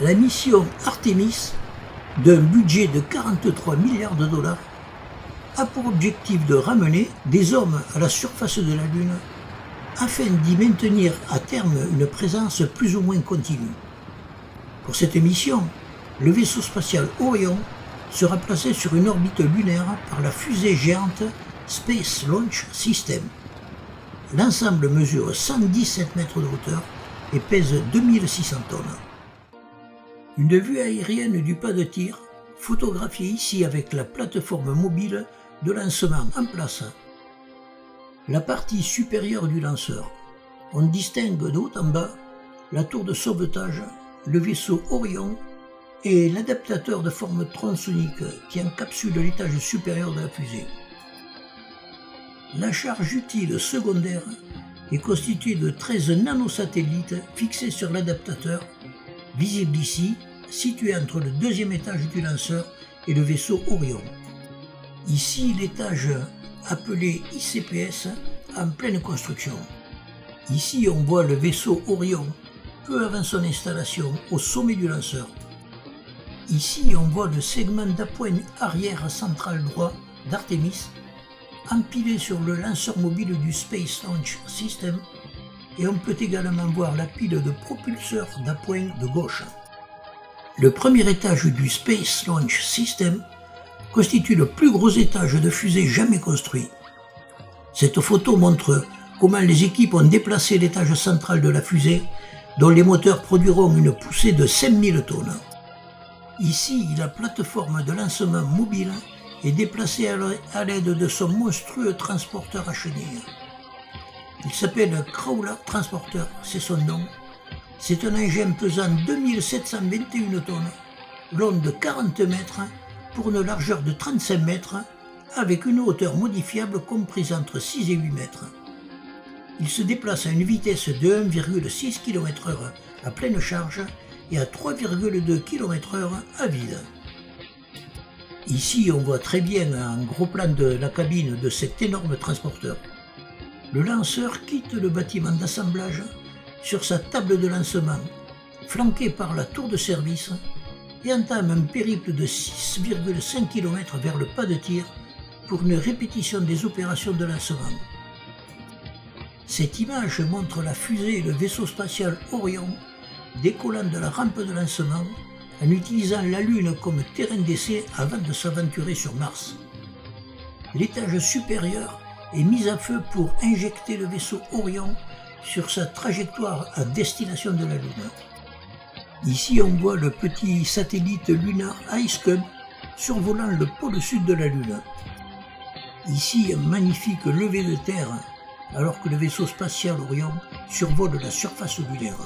la mission Artemis, d'un budget de 43 milliards de dollars, a pour objectif de ramener des hommes à la surface de la Lune afin d'y maintenir à terme une présence plus ou moins continue. Pour cette mission, le vaisseau spatial Orion sera placé sur une orbite lunaire par la fusée géante Space Launch System. L'ensemble mesure 117 mètres de hauteur et pèse 2600 tonnes. Une vue aérienne du pas de tir, photographiée ici avec la plateforme mobile de lancement en place. La partie supérieure du lanceur. On distingue de haut en bas la tour de sauvetage, le vaisseau Orion et l'adaptateur de forme tronçonnique qui encapsule l'étage supérieur de la fusée. La charge utile secondaire est constituée de 13 nanosatellites fixés sur l'adaptateur, visible ici, situé entre le deuxième étage du lanceur et le vaisseau Orion. Ici, l'étage appelé ICPS en pleine construction. Ici, on voit le vaisseau Orion peu avant son installation au sommet du lanceur. Ici, on voit le segment d'appoint arrière central droit d'Artemis empilé sur le lanceur mobile du Space Launch System, et on peut également voir la pile de propulseurs d'appoint de gauche. Le premier étage du Space Launch System constitue le plus gros étage de fusée jamais construit. Cette photo montre comment les équipes ont déplacé l'étage central de la fusée, dont les moteurs produiront une poussée de 5000 tonnes. Ici, la plateforme de lancement mobile est déplacée à l'aide de son monstrueux transporteur à chenilles. Il s'appelle Crawler Transporter, c'est son nom. C'est un engin pesant 2721 tonnes, long de 40 mètres pour une largeur de 35 mètres, avec une hauteur modifiable comprise entre 6 et 8 mètres. Il se déplace à une vitesse de 1,6 km/h à pleine charge et à 3,2 km/h à vide. Ici, on voit très bien un gros plan de la cabine de cet énorme transporteur. Le lanceur quitte le bâtiment d'assemblage sur sa table de lancement, flanqué par la tour de service, et entame un périple de 6,5 km vers le pas de tir pour une répétition des opérations de lancement. Cette image montre la fusée et le vaisseau spatial Orion décollant de la rampe de lancement en utilisant la Lune comme terrain d'essai avant de s'aventurer sur Mars. L'étage supérieur est mis à feu pour injecter le vaisseau Orion sur sa trajectoire à destination de la Lune. Ici, on voit le petit satellite lunar Ice Cube survolant le pôle sud de la Lune. Ici, un magnifique lever de terre alors que le vaisseau spatial Orion survole la surface lunaire.